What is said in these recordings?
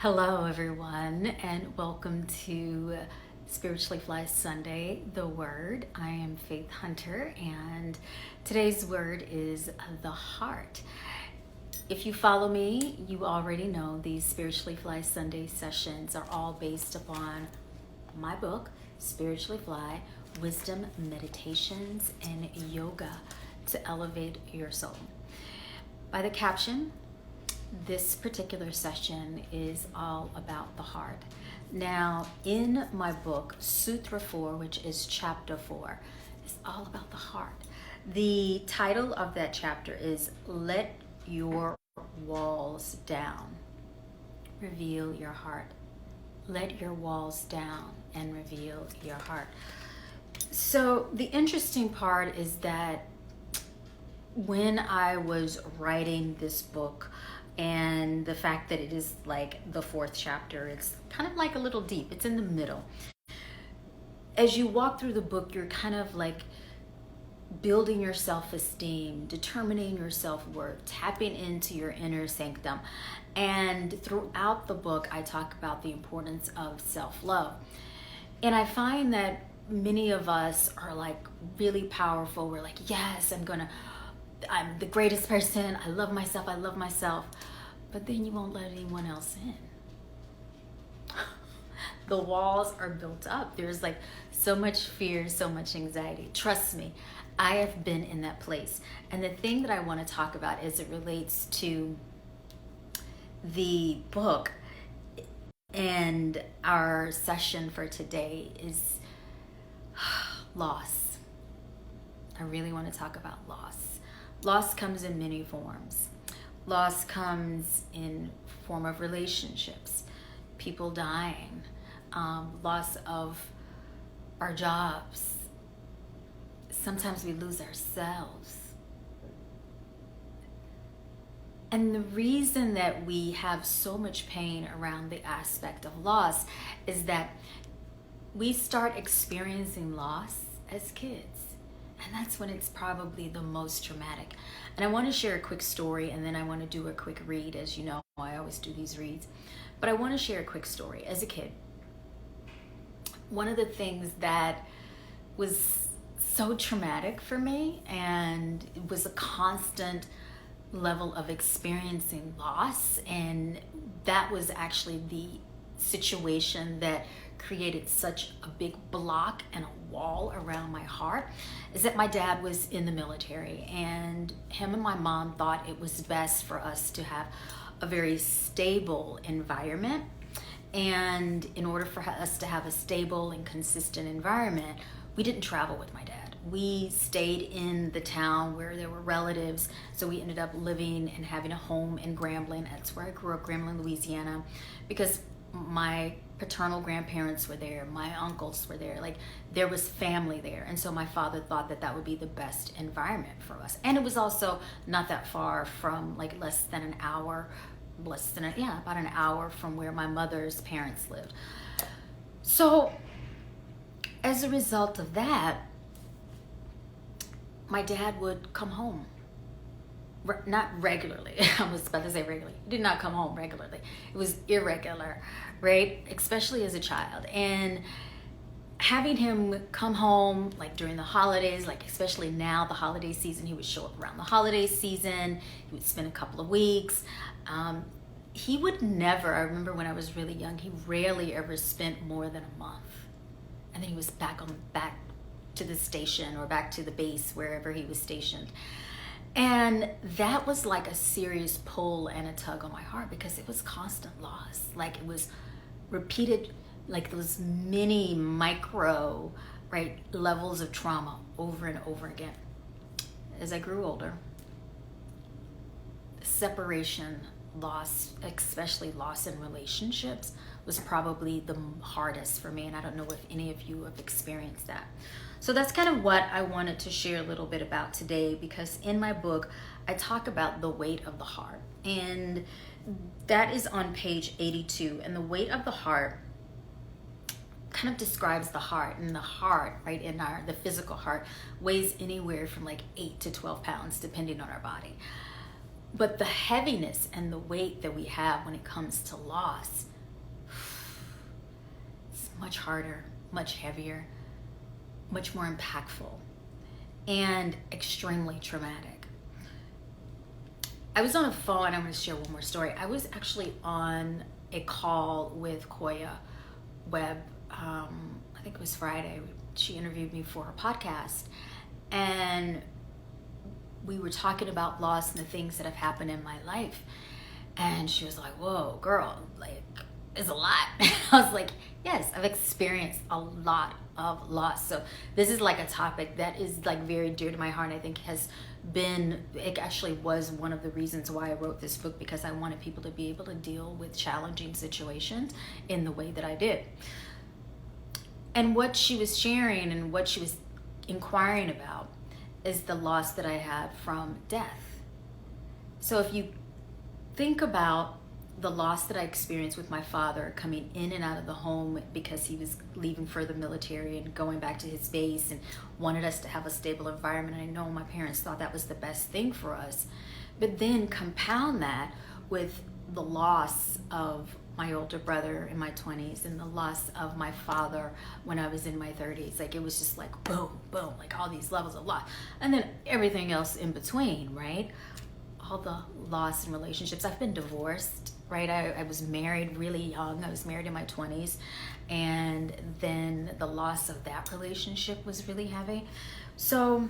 Hello, everyone, and welcome to Spiritually Fly Sunday, the Word. I am Faith Hunter, and today's word is the heart. If you follow me, you already know these Spiritually Fly Sunday sessions are all based upon my book, Spiritually Fly Wisdom, Meditations, and Yoga to Elevate Your Soul. By the caption, this particular session is all about the heart. Now, in my book, Sutra 4, which is chapter 4, is all about the heart. The title of that chapter is Let Your Walls Down, Reveal Your Heart. Let your walls down and reveal your heart. So the interesting part is that when I was writing this book, and the fact that it is like the fourth chapter, it's kind of like a little deep. It's in the middle. As you walk through the book, you're kind of like building your self-esteem, determining your self-worth, tapping into your inner sanctum. And throughout the book, I talk about the importance of self-love. And I find that many of us are like really powerful. We're like, yes, I'm the greatest person. I love myself. I love myself. But then you won't let anyone else in. The walls are built up. There's like so much fear, so much anxiety. Trust me, I have been in that place. And the thing that I want to talk about as it relates to the book and our session for today is loss. I really want to talk about loss. Loss comes in many forms. Loss comes in form of relationships, people dying, loss of our jobs. Sometimes we lose ourselves. And the reason that we have so much pain around the aspect of loss is that we start experiencing loss as kids. And that's when it's probably the most traumatic. And I want to share a quick story, and then I want to do a quick read. As you know, I always do these reads. But I want to share a quick story. As a kid, one of the things that was so traumatic for me, and it was a constant level of experiencing loss, and that was actually the situation that created such a big block and a wall around my heart, is that my dad was in the military, and him and my mom thought it was best for us to have a very stable environment. And in order for us to have a stable and consistent environment, we didn't travel with my dad. We stayed in the town where there were relatives, so we ended up living and having a home in Grambling. That's where I grew up, Grambling, Louisiana, because my paternal grandparents were there, my uncles were there, like there was family there. And so my father thought that that would be the best environment for us. And it was also not that far from, like about an hour from where my mother's parents lived. So as a result of that, my dad would come home. Not regularly. I was about to say regularly. He did not come home regularly. It was irregular, right? Especially as a child. And having him come home like during the holidays, like especially now the holiday season, he would show up around the holiday season. He would spend a couple of weeks. He would never, I remember when I was really young, he rarely ever spent more than a month. And then he was back to the station or back to the base, wherever he was stationed. And that was like a serious pull and a tug on my heart, because it was constant loss. Like it was repeated, like those mini micro, right, levels of trauma over and over again. As I grew older, separation, loss, especially loss in relationships, was probably the hardest for me. And I don't know if any of you have experienced that. So that's kind of what I wanted to share a little bit about today, because in my book, I talk about the weight of the heart. And that is on page 82. And the weight of the heart kind of describes the heart. And the heart, right, the physical heart weighs anywhere from like 8 to 12 pounds, depending on our body. But the heaviness and the weight that we have when it comes to loss, it's much harder, much heavier, much more impactful, and extremely traumatic. I was on a phone, I'm going to share one more story. I was actually on a call with Koya Webb, I think it was Friday. She interviewed me for her podcast, and we were talking about loss and the things that have happened in my life. And she was like, whoa, girl, like, it's a lot. I was like, yes, I've experienced a lot of loss. So this is like a topic that is like very dear to my heart. I think it actually was one of the reasons why I wrote this book, because I wanted people to be able to deal with challenging situations in the way that I did. And what she was sharing and what she was inquiring about is the loss that I had from death. So if you think about the loss that I experienced with my father coming in and out of the home because he was leaving for the military and going back to his base and wanted us to have a stable environment. I know my parents thought that was the best thing for us. But then compound that with the loss of my older brother in my 20s and the loss of my father when I was in my 30s. Like, it was just like boom, boom, like all these levels of loss. And then everything else in between, right? All the loss in relationships. I've been divorced, right? I was married really young. I was married in my 20s. And then the loss of that relationship was really heavy. So,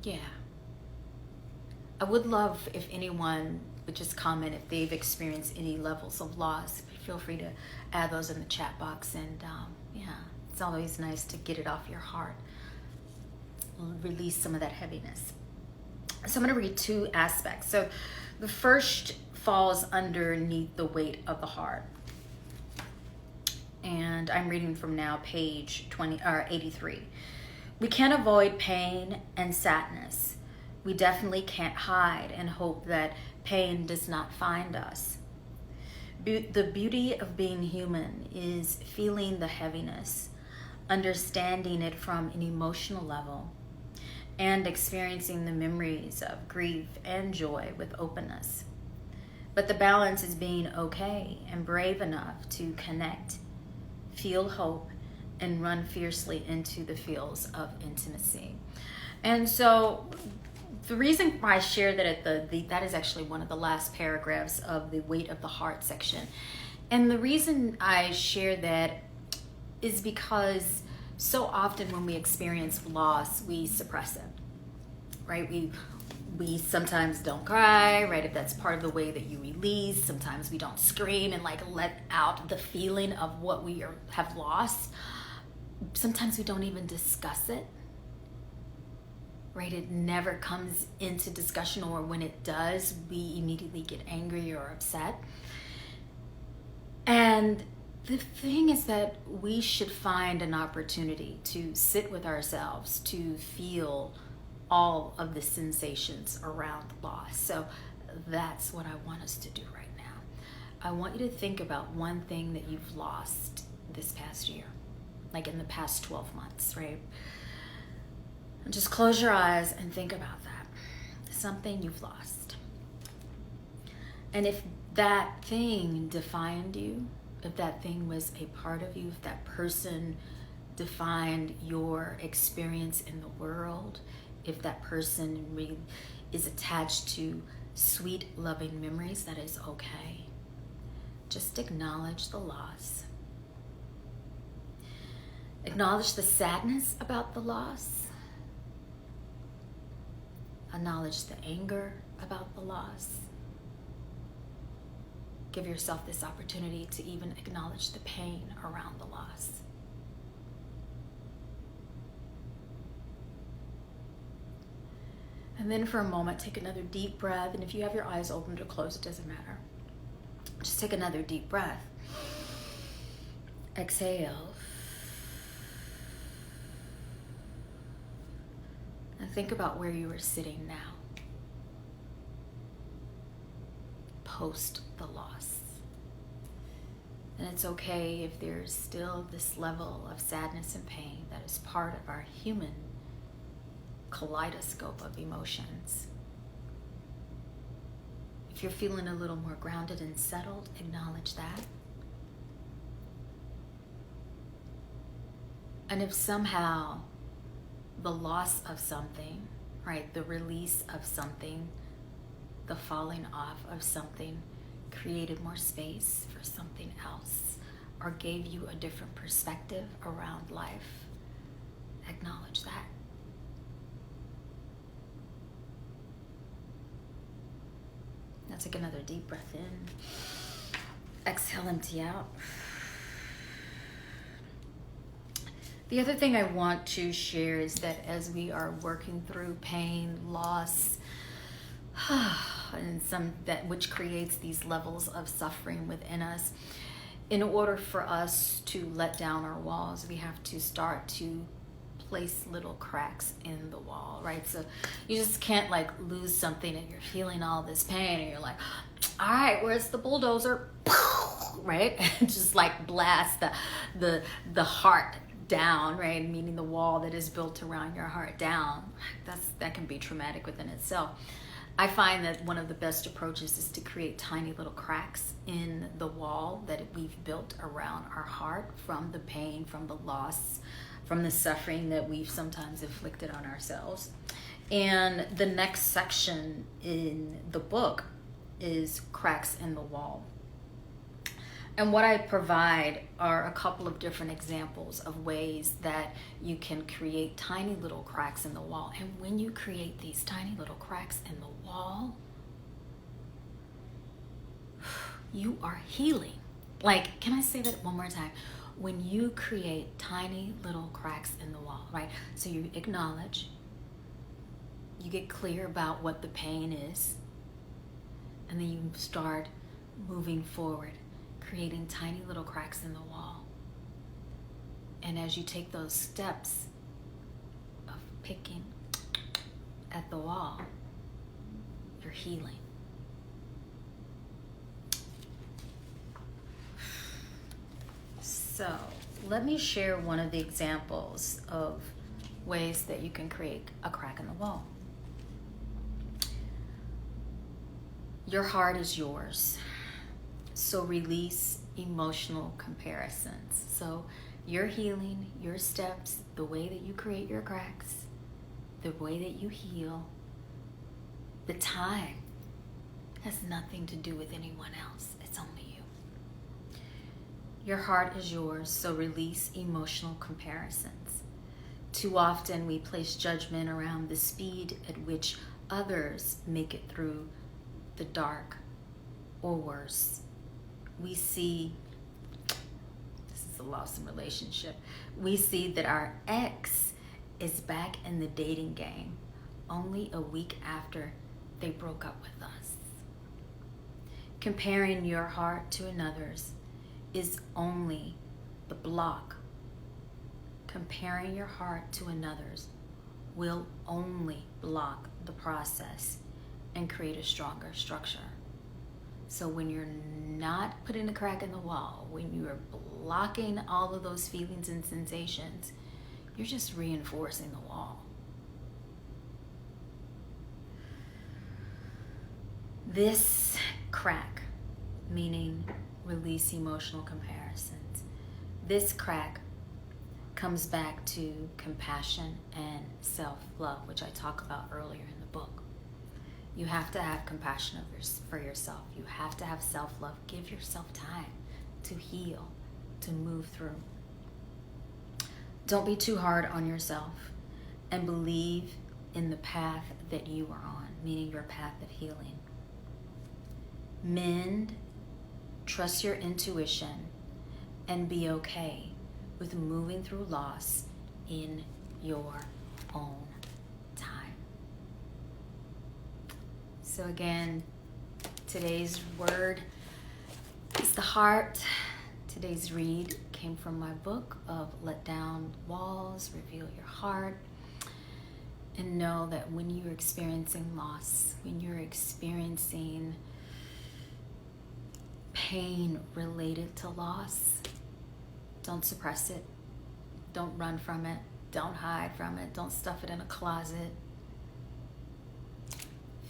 yeah. I would love if anyone would just comment if they've experienced any levels of loss. Feel free to add those in the chat box. And yeah, it's always nice to get it off your heart. Release some of that heaviness. So I'm going to read two aspects. So the first falls underneath the weight of the heart. And I'm reading from now page 83. We can't avoid pain and sadness. We definitely can't hide and hope that pain does not find us. The beauty of being human is feeling the heaviness, understanding it from an emotional level, and experiencing the memories of grief and joy with openness. But the balance is being okay and brave enough to connect, feel hope, and run fiercely into the fields of intimacy. And so the reason why I shared that that is actually one of the last paragraphs of the weight of the heart section. And the reason I share that is because so often when we experience loss, we suppress it, right? We sometimes don't cry, right? If that's part of the way that you release. Sometimes we don't scream and like let out the feeling of what we have lost. Sometimes we don't even discuss it. Right? It never comes into discussion, or when it does, we immediately get angry or upset. And the thing is that we should find an opportunity to sit with ourselves, to feel all of the sensations around loss. So that's what I want us to do right now. I want you to think about one thing that you've lost this past year, like in the past 12 months, right? And just close your eyes and think about that. Something you've lost. And if that thing defined you, if that thing was a part of you, if that person defined your experience in the world, if that person really is attached to sweet, loving memories, that is okay. Just acknowledge the loss. Acknowledge the sadness about the loss. Acknowledge the anger about the loss. Give yourself this opportunity to even acknowledge the pain around the loss. And then for a moment, take another deep breath. And if you have your eyes open or closed, it doesn't matter. Just take another deep breath. Exhale. And think about where you are sitting now, post the loss. And it's okay if there's still this level of sadness and pain that is part of our human kaleidoscope of emotions. If you're feeling a little more grounded and settled, acknowledge that. And if somehow the loss of something, right, the release of something, the falling off of something created more space for something else or gave you a different perspective around life, acknowledge that. Now take another deep breath in. Exhale, empty out. The other thing I want to share is that as we are working through pain, loss, and which creates these levels of suffering within us, in order for us to let down our walls, we have to start to place little cracks in the wall, right? So you just can't like lose something and you're feeling all this pain and you're like, all right, where's the bulldozer? Right? And just like blast the heart down, right? Meaning the wall that is built around your heart down. That can be traumatic within itself. I find that one of the best approaches is to create tiny little cracks in the wall that we've built around our heart from the pain, from the loss, from the suffering that we've sometimes inflicted on ourselves. And the next section in the book is cracks in the wall. And what I provide are a couple of different examples of ways that you can create tiny little cracks in the wall. And when you create these tiny little cracks in the wall, you are healing. Like, can I say that one more time? When you create tiny little cracks in the wall, right? So you acknowledge, you get clear about what the pain is, and then you start moving forward, creating tiny little cracks in the wall. And as you take those steps of picking at the wall, you're healing. So let me share one of the examples of ways that you can create a crack in the wall. Your heart is yours. So release emotional comparisons. So your healing, your steps, the way that you create your cracks, the way that you heal, the time has nothing to do with anyone else. It's only you. Your heart is yours, so release emotional comparisons. Too often we place judgment around the speed at which others make it through the dark, or worse. We see, this is a loss in relationship, we see that our ex is back in the dating game only a week after they broke up with us. Comparing your heart to another's is only the block. Comparing your heart to another's will only block the process and create a stronger structure. So when you're not putting a crack in the wall, when you are blocking all of those feelings and sensations, you're just reinforcing the wall. This crack, meaning release emotional comparisons, this crack comes back to compassion and self-love, which I talk about earlier in the book. You have to have compassion for yourself. You have to have self-love. Give yourself time to heal, to move through. Don't be too hard on yourself, and believe in the path that you are on, meaning your path of healing. Mend, trust your intuition, and be okay with moving through loss in your own time. So again, today's word is the heart. Today's read came from my book of Let Down Walls, Reveal Your Heart. And know that when you're experiencing loss, when you're experiencing pain related to loss, don't suppress it. Don't run from it. Don't hide from it. Don't stuff it in a closet.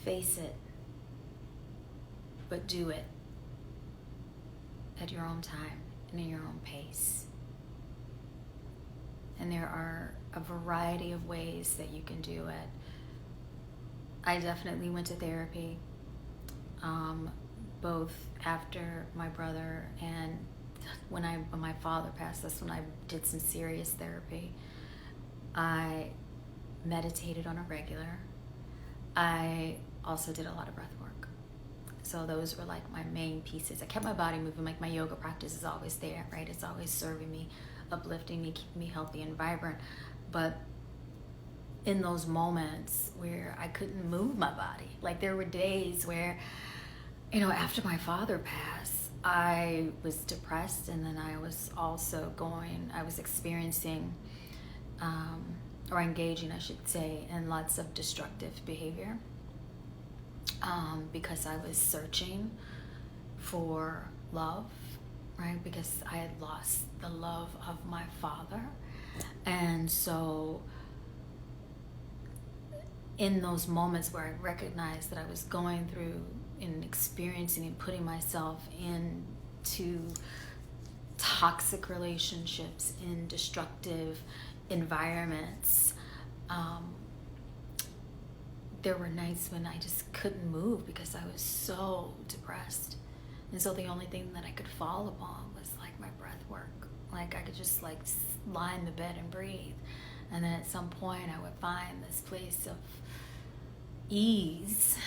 Face it. but do it at your own time and in your own pace. And there are a variety of ways that you can do it. I definitely went to therapy, both after my brother and when my father passed. That's when I did some serious therapy. I meditated on a regular. I also did a lot of breath work. So those were like my main pieces. I kept my body moving. Like my yoga practice is always there, right? It's always serving me, uplifting me, keeping me healthy and vibrant. But in those moments where I couldn't move my body, like there were days where, after my father passed, I was depressed, and then I was experiencing or engaging, I should say, in lots of destructive behavior, because I was searching for love, right? Because I had lost the love of my father. And so in those moments where I recognized that I was going through and experiencing and putting myself into toxic relationships, in destructive environments, there were nights when I just couldn't move because I was so depressed. And so the only thing that I could fall upon was like my breath work. Like I could just like lie in the bed and breathe. And then at some point I would find this place of ease,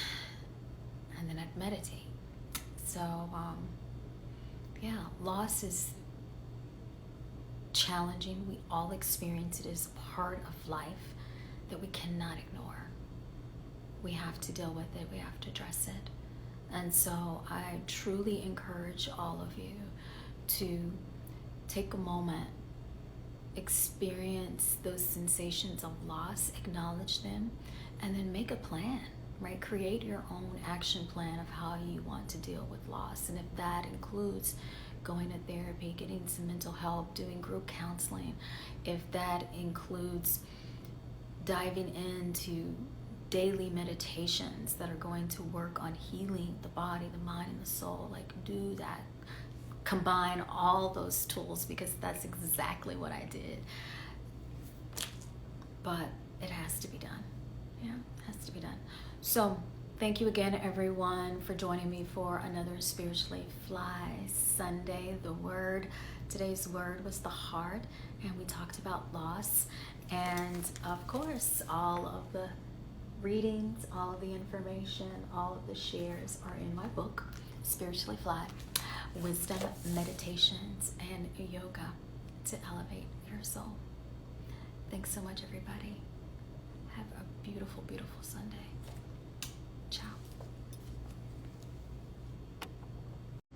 and then I'd meditate. So loss is challenging. We all experience it as part of life that we cannot ignore. We have to deal with it. We have to address it. And so I truly encourage all of you to take a moment, experience those sensations of loss, acknowledge them, and then make a plan, right? Create your own action plan of how you want to deal with loss. And if that includes going to therapy, getting some mental help, doing group counseling, if that includes diving into daily meditations that are going to work on healing the body, the mind, and the soul, like do that. Combine all those tools, because that's exactly what I did. But it has to be done. Yeah, it has to be done. So thank you again, everyone, for joining me for another Spiritually Fly Sunday. Today's word was the heart, and we talked about loss. And of course, all of the readings, all of the information, all of the shares are in my book, Spiritually Fly: Wisdom, Meditations, and Yoga to Elevate Your Soul. Thanks so much, everybody. Have a beautiful, beautiful Sunday.